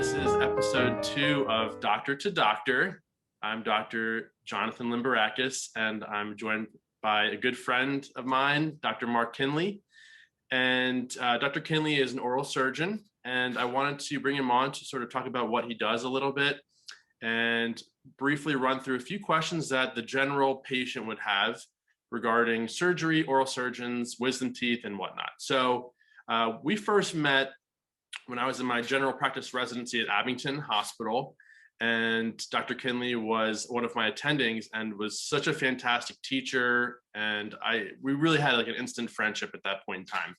This is episode 2 of Doctor to Doctor. I'm Dr. Jonathan Limberakis, and I'm joined by a good friend of mine, Dr. Mark Kienle. And Dr. Kienle is an oral surgeon, and I wanted to bring him on to sort of talk about what he does a little bit and briefly run through a few questions that the general patient would have regarding surgery, oral surgeons, wisdom teeth, and whatnot. So we first met when I was in my general practice residency at Abington Hospital, and Dr. Kienle was one of my attendings and was such a fantastic teacher, and we really had like an instant friendship at that point in time.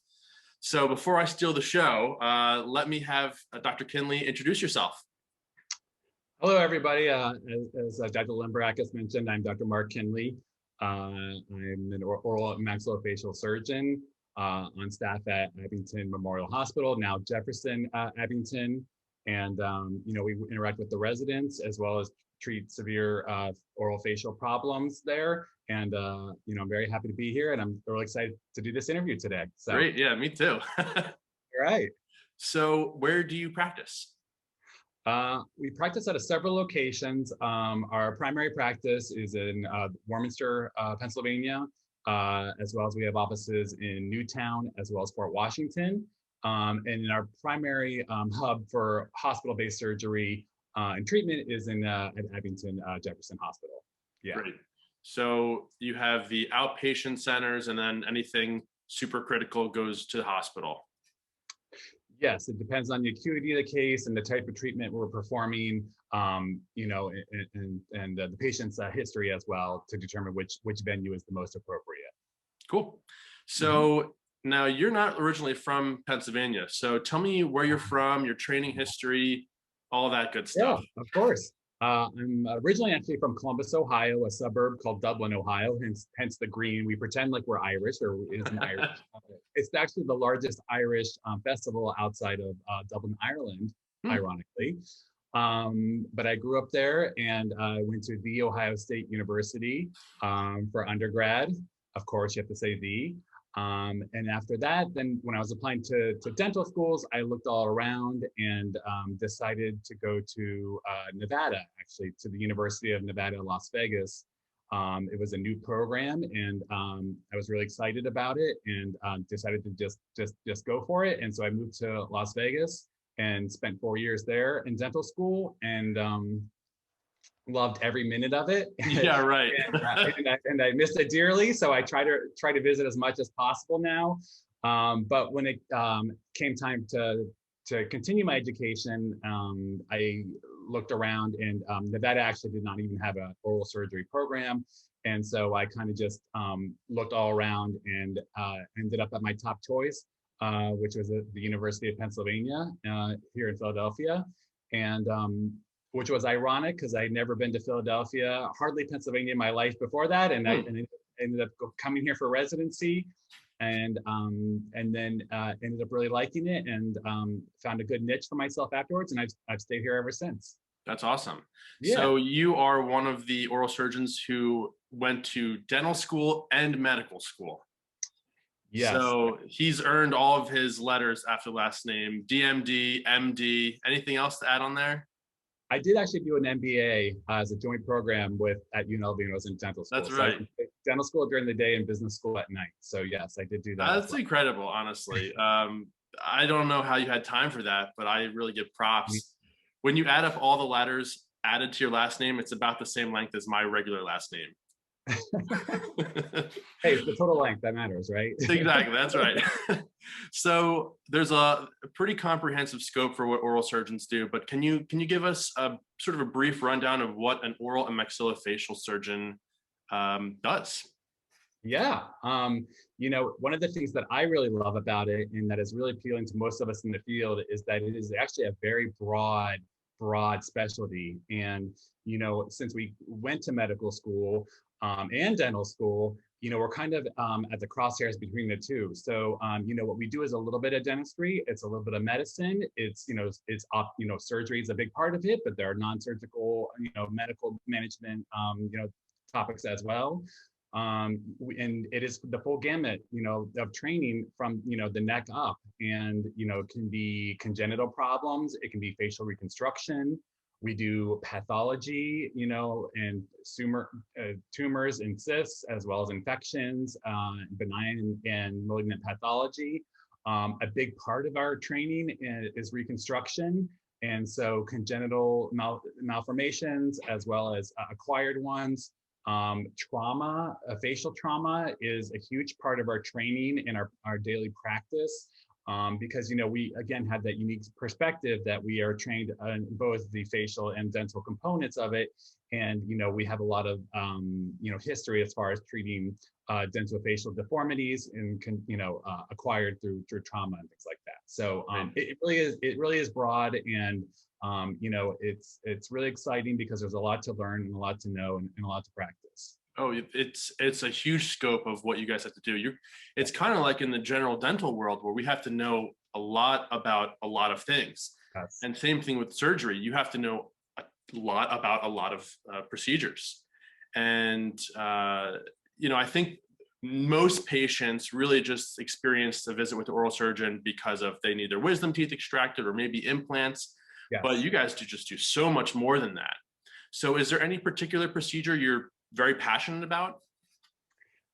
So before I steal the show, let me have Dr. Kienle introduce yourself. Hello, everybody. As Dr. Limberakis mentioned, I'm Dr. Mark Kienle. I'm an oral maxillofacial surgeon on staff at Abington Memorial Hospital, now Jefferson Abington. And, we interact with the residents as well as treat severe oral facial problems there. And, I'm very happy to be here, and I'm really excited to do this interview today. So. Great. Yeah, me too. All right. So where do you practice? We practice at several locations. Our primary practice is in Warminster, Pennsylvania, as well as we have offices in Newtown, as well as Fort Washington. And our primary hub for hospital-based surgery and treatment is in at Abington Jefferson Hospital. Yeah. Great. So you have the outpatient centers, and then anything super critical goes to the hospital. Yes, it depends on the acuity of the case and the type of treatment we're performing, and the patient's history as well to determine which venue is the most appropriate. Cool. So now you're not originally from Pennsylvania. So tell me where you're from, your training history, all that good stuff. Yeah, of course. I'm originally actually from Columbus, Ohio, a suburb called Dublin, Ohio, hence the green. We pretend like we're Irish, or it isn't Irish. It's actually the largest Irish festival outside of Dublin, Ireland, ironically. But I grew up there, and I went to the Ohio State University for undergrad. Of course, you have to say the. And after that, then when I was applying to dental schools, I looked all around and decided to go to Nevada, actually, to the University of Nevada, Las Vegas. It was a new program, and I was really excited about it, and decided to just go for it. And so I moved to Las Vegas and spent 4 years there in dental school, and loved every minute of it. Yeah, right. and I missed it dearly, so I try to visit as much as possible now. But when it came time to continue my education, I looked around, and Nevada actually did not even have an oral surgery program. And so I kind of just looked all around and ended up at my top choice, which was the University of Pennsylvania here in Philadelphia. And which was ironic because I'd never been to Philadelphia, hardly Pennsylvania in my life before that. And I ended up coming here for residency, and then ended up really liking it, and found a good niche for myself afterwards. And I've stayed here ever since. That's awesome. Yeah. So you are one of the oral surgeons who went to dental school and medical school. Yes. So he's earned all of his letters after last name, DMD, MD. Anything else to add on there? I did actually do an MBA as a joint program at UNLV when I was in dental school. That's right. So dental school during the day and business school at night. So yes, I did do that. That's incredible, honestly. I don't know how you had time for that, but I really give props. When you add up all the letters added to your last name, it's about the same length as my regular last name. Hey, the total length that matters, right? Exactly, that's right. So there's a pretty comprehensive scope for what oral surgeons do, but can you give us a sort of a brief rundown of what an oral and maxillofacial surgeon does? Yeah, one of the things that I really love about it, and that is really appealing to most of us in the field, is that it is actually a very broad specialty. And since we went to medical school and dental school, we're kind of at the crosshairs between the two. So, what we do is a little bit of dentistry. It's a little bit of medicine. It's surgery is a big part of it, but there are non-surgical, medical management, topics as well. And it is the full gamut, of training from, the neck up. And, it can be congenital problems. It can be facial reconstruction. We do pathology, and tumors and cysts, as well as infections, benign and malignant pathology. A big part of our training is reconstruction. And so congenital malformations, as well as acquired ones. Trauma, facial trauma is a huge part of our training in our daily practice. Because, we, again, have that unique perspective that we are trained on both the facial and dental components of it. And, we have a lot of, history as far as treating dentofacial deformities and, acquired through trauma and things like that. So it really is broad. And, it's really exciting because there's a lot to learn and a lot to know and a lot to practice. Oh, it's a huge scope of what you guys have to do. It's kind of like in the general dental world where we have to know a lot about a lot of things. Yes. And same thing with surgery. You have to know a lot about a lot of procedures. And, I think most patients really just experience a visit with the oral surgeon because of they need their wisdom teeth extracted or maybe implants. Yes. But you guys do so much more than that. So is there any particular procedure you're very passionate about?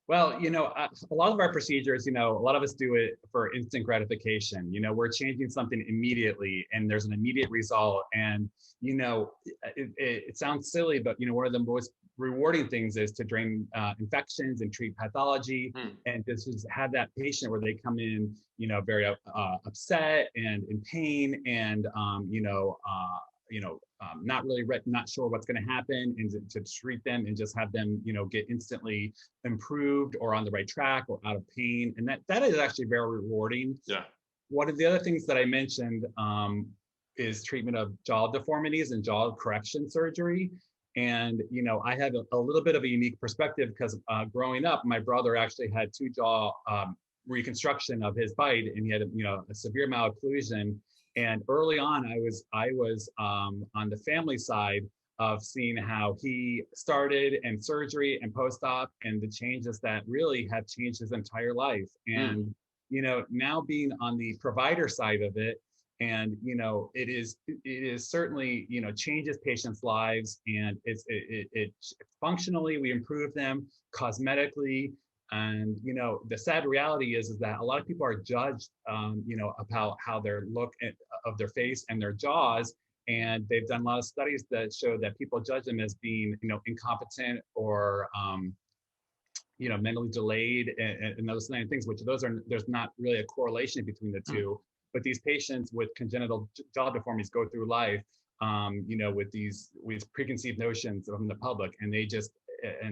Well, a lot of our procedures, a lot of us do it for instant gratification. We're changing something immediately and there's an immediate result. And, it sounds silly, but, one of the most rewarding things is to drain infections and treat pathology. And this is have that patient where they come in, very upset and in pain and, not sure what's going to happen, and to treat them and just have them, get instantly improved or on the right track or out of pain. And that is actually very rewarding. Yeah. One of the other things that I mentioned is treatment of jaw deformities and jaw correction surgery. And, I have a little bit of a unique perspective because growing up, my brother actually had 2 jaw reconstruction of his bite, and he had a severe malocclusion. And early on, I was on the family side of seeing how he started and surgery and post-op and the changes that really have changed his entire life. And, now being on the provider side of it, and, it is certainly, changes patients' lives, and it functionally, we improve them cosmetically. And, the sad reality is that a lot of people are judged, about how their look of their face and their jaws. And they've done a lot of studies that show that people judge them as being, incompetent or, mentally delayed and those kind of things, which there's not really a correlation between the two. But these patients with congenital jaw deformities go through life, with these preconceived notions from the public, and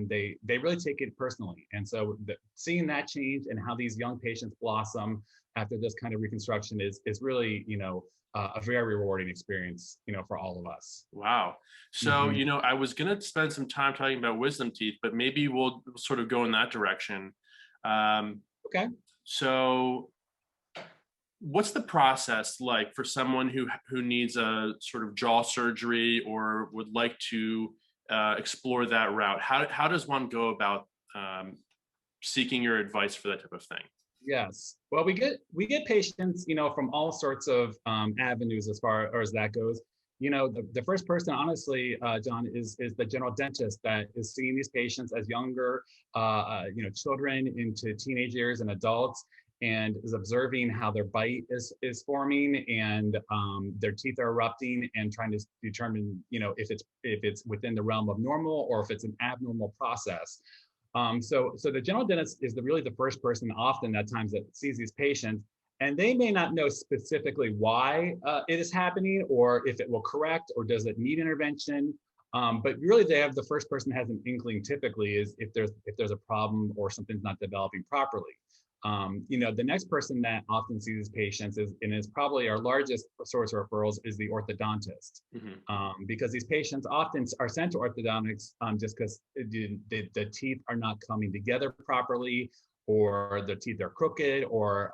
they really take it personally. And so seeing that change and how these young patients blossom after this kind of reconstruction is really, a very rewarding experience, for all of us. Wow. So, I was going to spend some time talking about wisdom teeth, but maybe we'll sort of go in that direction. Okay. So what's the process like for someone who needs a sort of jaw surgery or would like to explore that route? How does one go about seeking your advice for that type of thing? Yes. Well, we get patients, from all sorts of avenues as far as that goes. The first person, honestly, John, is the general dentist that is seeing these patients as younger, children into teenage years and adults, and is observing how their bite is forming and their teeth are erupting, and trying to determine, if it's within the realm of normal or if it's an abnormal process. So the general dentist is really the first person often at times that sees these patients, and they may not know specifically why it is happening or if it will correct or does it need intervention. But really they have the first person has an inkling typically is if there's a problem or something's not developing properly. The next person that often sees these patients is probably our largest source of referrals is the orthodontist. Because these patients often are sent to orthodontics just because the teeth are not coming together properly, or the teeth are crooked, or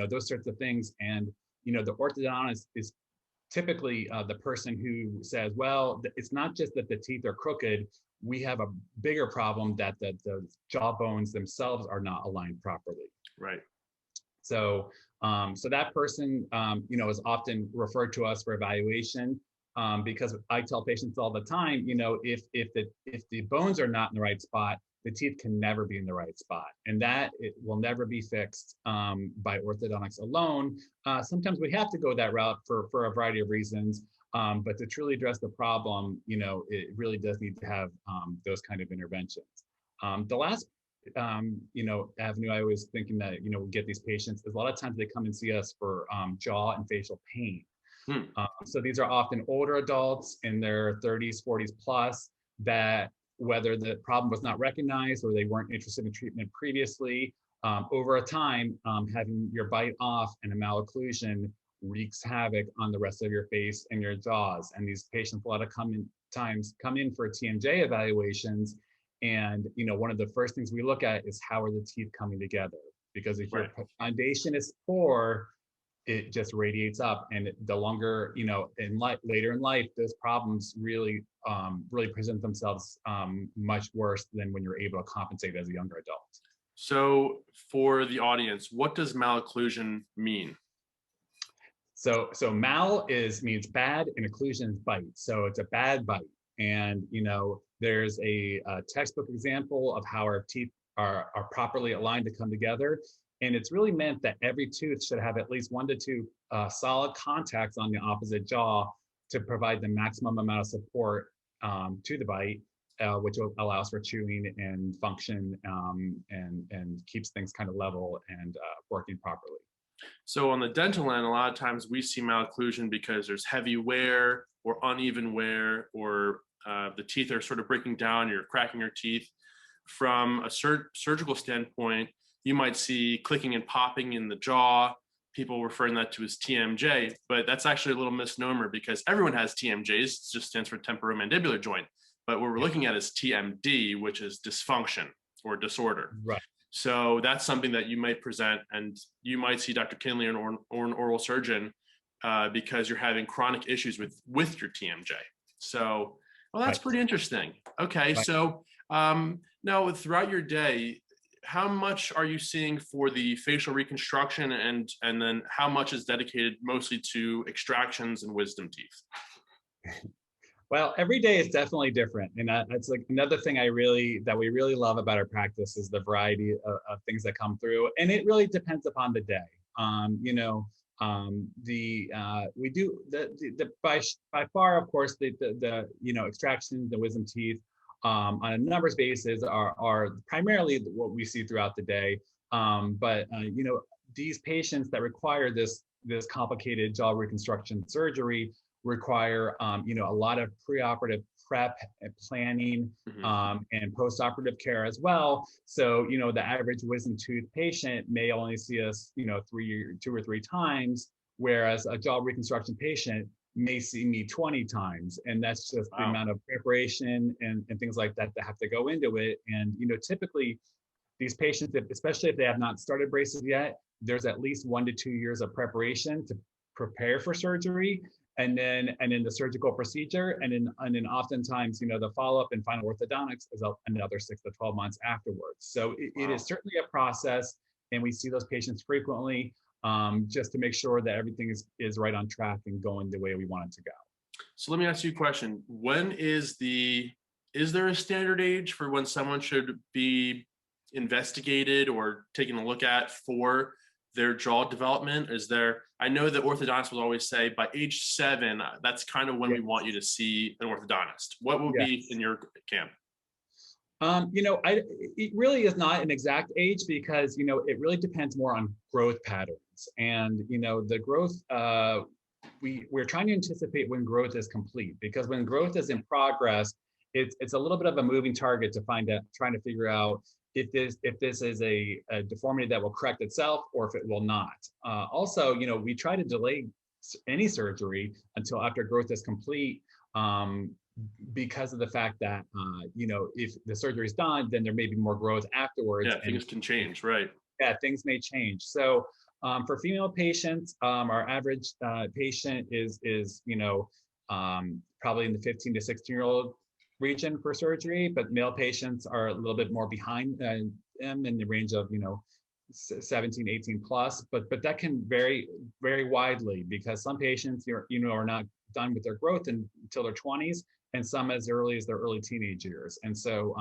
those sorts of things. And the orthodontist is typically the person who says, well, it's not just that the teeth are crooked, we have a bigger problem that the jaw bones themselves are not aligned properly. Right. So, so that person, is often referred to us for evaluation, because I tell patients all the time, if the bones are not in the right spot, the teeth can never be in the right spot, and that it will never be fixed by orthodontics alone. Sometimes we have to go that route for a variety of reasons, but to truly address the problem, it really does need to have those kind of interventions. The last avenue I was thinking that, we get these patients is a lot of times they come and see us for jaw and facial pain. So these are often older adults in their 30s, 40s plus, that whether the problem was not recognized or they weren't interested in treatment previously, over a time, having your bite off and a malocclusion wreaks havoc on the rest of your face and your jaws. And these patients a lot of times come in for TMJ evaluations. And one of the first things we look at is how are the teeth coming together? Because if your foundation is poor, it just radiates up, and the longer later in life, those problems really present themselves much worse than when you're able to compensate as a younger adult. So for the audience, what does malocclusion mean? So mal means bad, and occlusion is bite. So it's a bad bite. And there's a textbook example of how our teeth are properly aligned to come together. And it's really meant that every tooth should have at least 1 to 2 solid contacts on the opposite jaw to provide the maximum amount of support to the bite, which allows for chewing and function, and keeps things kind of level and working properly. So on the dental end, a lot of times we see malocclusion because there's heavy wear or uneven wear, or the teeth are sort of breaking down, you're cracking your teeth. From a surgical standpoint, you might see clicking and popping in the jaw, people referring that to as TMJ, but that's actually a little misnomer because everyone has TMJs, it just stands for temporomandibular joint. But what we're looking at is TMD, which is dysfunction or disorder. Right. So that's something that you might present, and you might see Dr. Kienle or an oral surgeon because you're having chronic issues with your TMJ. So, well, that's pretty interesting. Okay, so now throughout your day, how much are you seeing for the facial reconstruction, and then how much is dedicated mostly to extractions and wisdom teeth? Well, every day is definitely different, and that's like another thing we really love about our practice is the variety of things that come through, and it really depends upon the day. We do by far, of course, the extractions, the wisdom teeth, on a numbers basis are primarily what we see throughout the day. But these patients that require this complicated jaw reconstruction surgery require a lot of preoperative prep and planning, and postoperative care as well. So the average wisdom tooth patient may only see us 2 or 3 times, whereas a jaw reconstruction patient may see me 20 times, and that's just the amount of preparation and things like that have to go into it. And typically these patients, especially if they have not started braces yet, there's at least 1 to 2 years of preparation to prepare for surgery, and then the surgical procedure, and then oftentimes the follow-up and final orthodontics is another 6 to 12 months afterwards. So it is certainly a process, and we see those patients frequently, just to make sure that everything is right on track and going the way we want it to go. So let me ask you a question. Is there a standard age for when someone should be investigated or taken a look at for their jaw development? I know that orthodontists will always say by age 7, that's kind of when we want you to see an orthodontist. What would be in your camp? It really is not an exact age, because it really depends more on growth patterns, and the growth. We're trying to anticipate when growth is complete, because when growth is in progress, it's a little bit of a moving target trying to figure out if this is a deformity that will correct itself or if it will not. Also, we try to delay any surgery until after growth is complete, because of the fact that if the surgery is done, then there may be more growth afterwards. Yeah, things can change, right? Yeah, things may change. So for female patients, our average patient is probably in the 15 to 16-year-old region for surgery, but male patients are a little bit more behind them in the range of, 17, 18 plus, but that can vary very widely because some patients are not done with their growth until their 20s, and some as early as their early teenage years. And so,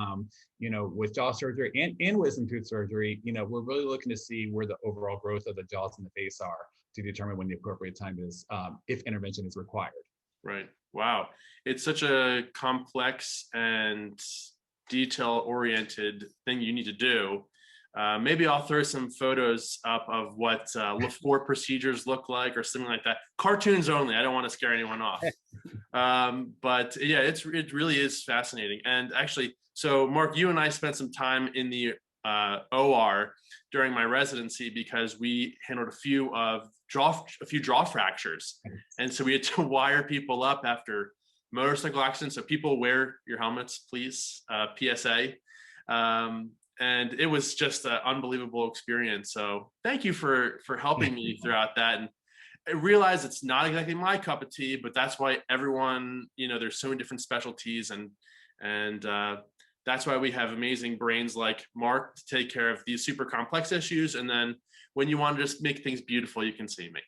with jaw surgery and wisdom tooth surgery, we're really looking to see where the overall growth of the jaws and the face are to determine when the appropriate time is, if intervention is required. Right. Wow. It's such a complex and detail-oriented thing you need to do. Maybe I'll throw some photos up of what LaFour procedures look like or something like that. Cartoons only. I don't want to scare anyone off. But yeah, it really is fascinating. And actually, so Mark, you and I spent some time in the OR during my residency because we handled a few jaw fractures, and so we had to wire people up after motorcycle accidents. So people, wear your helmets, please. PSA. And it was just an unbelievable experience. So thank you for helping me throughout that. And I realize it's not exactly my cup of tea, but that's why everyone, there's so many different specialties, and that's why we have amazing brains like Mark to take care of these super complex issues. And then when you want to just make things beautiful, you can see me.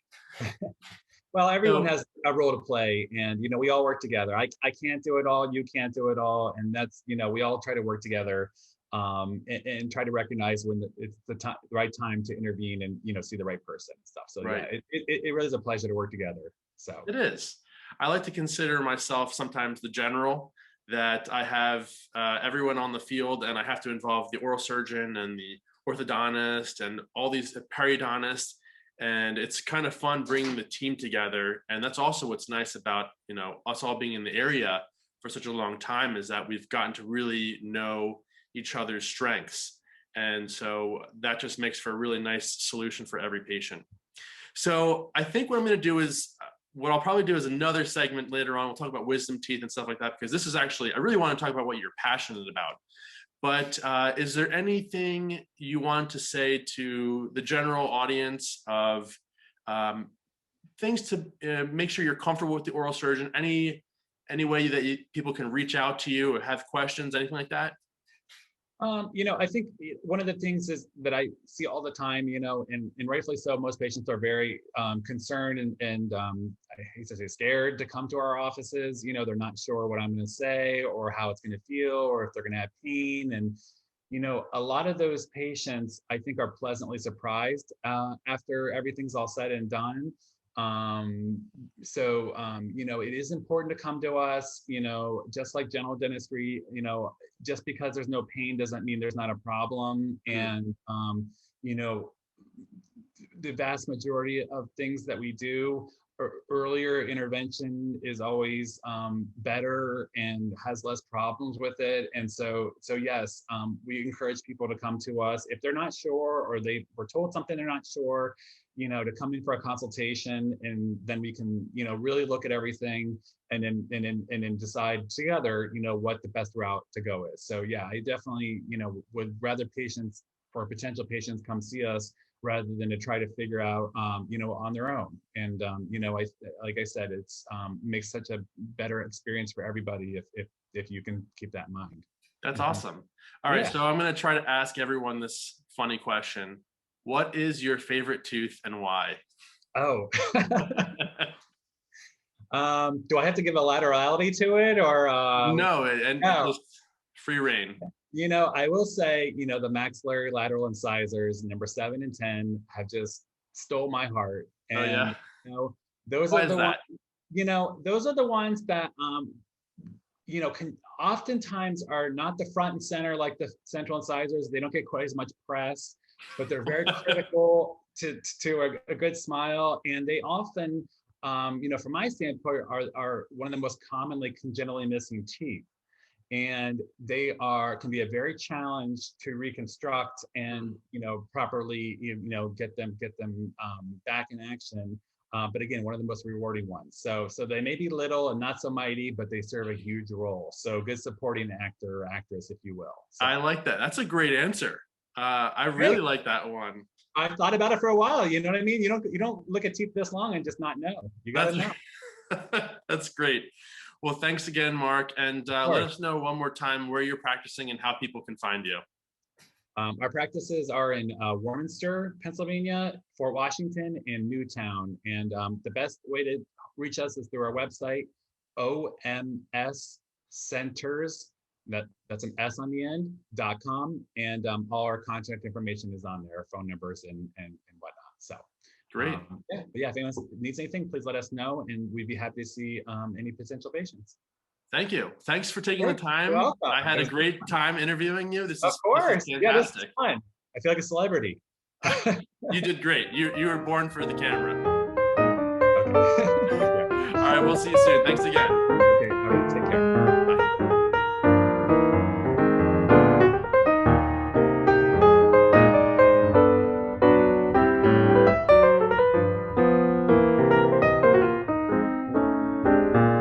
Well, everyone has a role to play, and we all work together. I can't do it all, you can't do it all, and that's we all try to work together. And try to recognize when it's the right time to intervene and see the right person and stuff. So right. Yeah, it really is a pleasure to work together. So it is. I like to consider myself sometimes the general, that I have everyone on the field, and I have to involve the oral surgeon and the orthodontist and all these periodontists, and it's kind of fun bringing the team together. And that's also what's nice about us all being in the area for such a long time, is that we've gotten to really know each other's strengths. And so that just makes for a really nice solution for every patient. So I think what I'm going to do is, what I'll probably do is another segment later on. We'll talk about wisdom teeth and stuff like that, because this is actually, I really want to talk about what you're passionate about. But is there anything you want to say to the general audience of things to make sure you're comfortable with the oral surgeon? Any way that people can reach out to you or have questions, anything like that? I think one of the things is that I see all the time, and rightfully so, most patients are very concerned and I hate to say scared to come to our offices. They're not sure what I'm going to say or how it's going to feel or if they're going to have pain. And, a lot of those patients, I think, are pleasantly surprised after everything's all said and done. It is important to come to us, just like general dentistry, just because there's no pain doesn't mean there's not a problem. And, the vast majority of things that we do, earlier intervention is always better and has less problems with it. And so yes, we encourage people to come to us if they're not sure, or they were told something they're not sure, to come in for a consultation, and then we can, really look at everything and then decide together, what the best route to go is. So yeah, I definitely, would rather potential patients come see us rather than to try to figure out, on their own. And, like I said, it's makes such a better experience for everybody if you can keep that in mind. That's awesome. All right. Yeah. So I'm going to try to ask everyone this funny question. What is your favorite tooth and why? Oh. Do I have to give a laterality to it, or? No, and just free reign. I will say, the maxillary lateral incisors, number 7 and 10, have just stole my heart. And, those are the ones, those are the ones that, can oftentimes are not the front and center like the central incisors. They don't get quite as much press, but they're very critical to a good smile. And they often, from my standpoint, are one of the most commonly congenitally missing teeth. And they can be a very challenge to reconstruct and, properly, get them back in action. But again, one of the most rewarding ones. So they may be little and not so mighty, but they serve a huge role. So good supporting actor or actress, if you will. So, I like that. That's a great answer. I really like that one. I've thought about it for a while. You know what I mean? You don't look at teeth this long and just not know. You got to know. That's great. Well, thanks again, Mark. And Of let course. us know one more time where you're practicing and how people can find you. Our practices are in Warminster, Pennsylvania, Fort Washington, and Newtown. And the best way to reach us is through our website, OMS Centers. That's an S on the end, .com. And all our contact information is on there, phone numbers and whatnot. So Great. yeah, if anyone needs anything, please let us know, and we'd be happy to see any potential patients. Thank you. Thanks for taking the time. You're welcome. I had a great time interviing you. This Of is course. Yeah, this is fantastic. fun. I feel like a celebrity. You did great. You were born for the camera. Okay. All right, we'll see you soon. Thanks again.